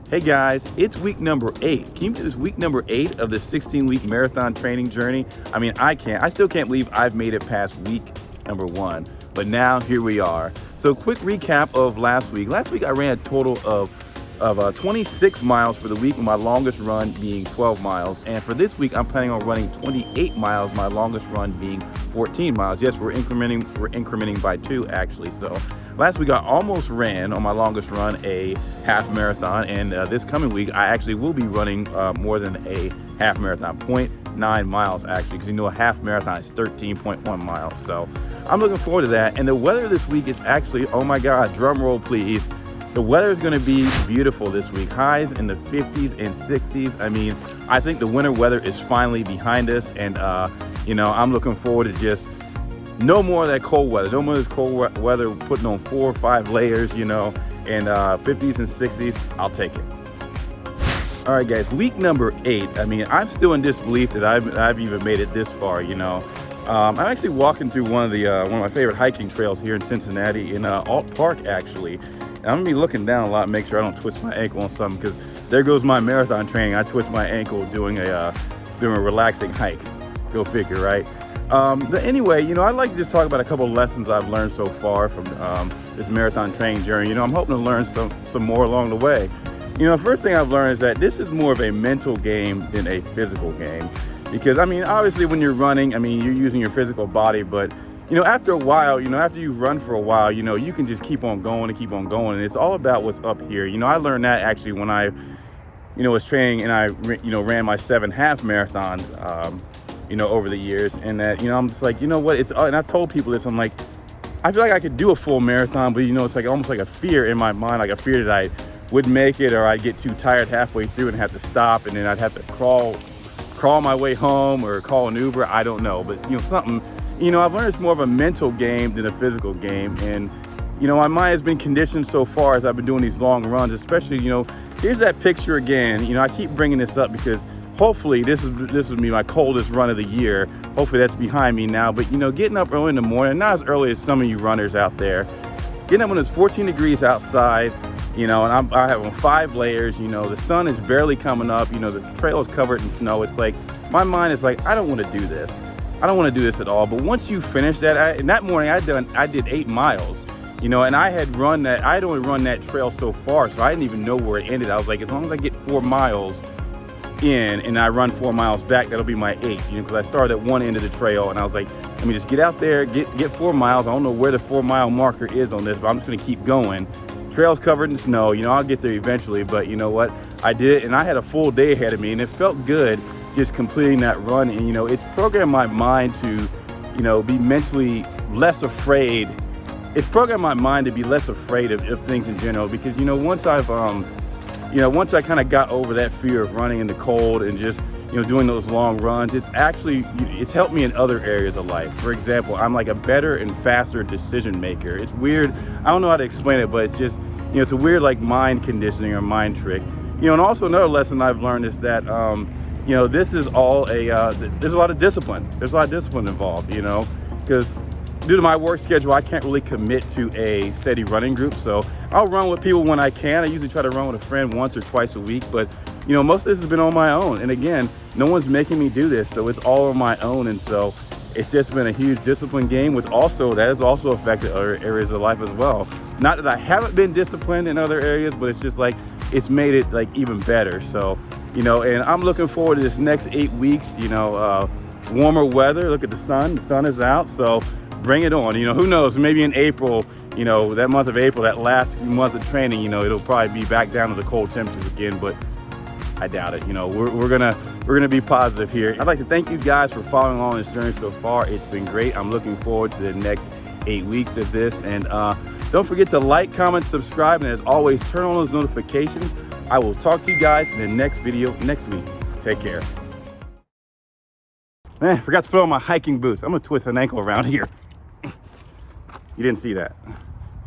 Hey guys, it's week number 8. Can you believe this week number 8 of the 16-week marathon training journey? I mean, I still can't believe I've made it past week number 1, but now here we are. So quick recap of last week. Last week I ran a total of 26 miles for the week, with my longest run being 12 miles. And for this week, I'm planning on running 28 miles, my longest run being 14 miles. Yes, we're incrementing by 2 actually. So last week I almost ran on my longest run a half marathon, and this coming week I actually will be running more than a half marathon, 0.9 miles actually, because you know a half marathon is 13.1 miles. So I'm looking forward to that. And the weather this week is actually, oh my God, drum roll please. The weather is going to be beautiful this week. Highs in the 50s and 60s. I mean, I think the winter weather is finally behind us, and you know, I'm looking forward to just no more of that cold weather. No more of this cold weather putting on 4 or 5 layers, you know, and 50s and 60s. I'll take it. All right, guys, week number 8. I mean, I'm still in disbelief that I've even made it this far, you know. I'm actually walking through one of my favorite hiking trails here in Cincinnati, in Alt Park, actually. And I'm gonna be looking down a lot, make sure I don't twist my ankle on something, because there goes my marathon training. I twist my ankle doing a relaxing hike. Go figure, right? But anyway, you know, I'd like to just talk about a couple of lessons I've learned so far from this marathon training journey. You know, I'm hoping to learn some more along the way. You know, the first thing I've learned is that this is more of a mental game than a physical game. Because, I mean, obviously when you're running, I mean, you're using your physical body, but you know, after a while, you know, after you run for a while, you know, you can just keep on going and keep on going. And it's all about what's up here. You know, I learned that actually when I, you know, was training and I, you know, ran my 7 half marathons, you know, over the years. And that, you know, I'm just like, you know what, and I've told people this, I'm like, I feel like I could do a full marathon, but, you know, it's like almost like a fear in my mind, like a fear that I wouldn't make it, or I'd get too tired halfway through and have to stop, and then I'd have to crawl my way home or call an Uber. I don't know, but, you know, something. You know, I've learned it's more of a mental game than a physical game. And, you know, my mind has been conditioned so far as I've been doing these long runs, especially, you know, here's that picture again. You know, I keep bringing this up because hopefully this would be my coldest run of the year. Hopefully that's behind me now. But, you know, getting up early in the morning, not as early as some of you runners out there, getting up when it's 14 degrees outside, you know, and I have on 5 layers, you know, the sun is barely coming up, you know, the trail is covered in snow. It's like, my mind is like, I don't want to do this. I don't want to do this at all. And once you finish that, and that morning I did 8 miles, you know, and I'd only run that trail so far, so I didn't even know where it ended. I was like, as long as I get 4 miles in and I run 4 miles back, that'll be my 8th, you know, because I started at one end of the trail, and I was like, let me just get out there, get 4 miles. I don't know where the 4-mile marker is on this, but I'm just going to keep going. Trail's covered in snow, you know, I'll get there eventually, but you know what? I did it, and I had a full day ahead of me, and it felt good just completing that run. And you know, it's programmed my mind to, you know, be mentally less afraid. It's programmed my mind to be less afraid of things in general, because you know, once I kind of got over that fear of running in the cold and just, you know, doing those long runs, it's helped me in other areas of life. For example, I'm like a better and faster decision maker. It's weird, I don't know how to explain it, but it's just, you know, it's a weird like mind conditioning or mind trick. You know, and also another lesson I've learned is that you know, this is all there's a lot of discipline. There's a lot of discipline involved, you know, because due to my work schedule, I can't really commit to a steady running group. So I'll run with people when I can. I usually try to run with a friend once or twice a week, but you know, most of this has been on my own. And again, no one's making me do this, so it's all on my own. And so it's just been a huge discipline game, that has also affected other areas of life as well. Not that I haven't been disciplined in other areas, but it's just like, it's made it like even better. So, you know, and I'm looking forward to this next 8 weeks, you know, warmer weather. Look at the sun is out, so bring it on. You know, who knows, maybe in April, you know, that month of April, that last month of training, you know, it'll probably be back down to the cold temperatures again, but I doubt it. You know, we're gonna be positive here. I'd like to thank you guys for following along this journey so far. It's been great. I'm looking forward to the next 8 weeks of this, and don't forget to like, comment, subscribe, and as always, turn on those notifications. I will talk to you guys in the next video next week. Take care. Man, I forgot to put on my hiking boots. I'm gonna twist an ankle around here. You didn't see that.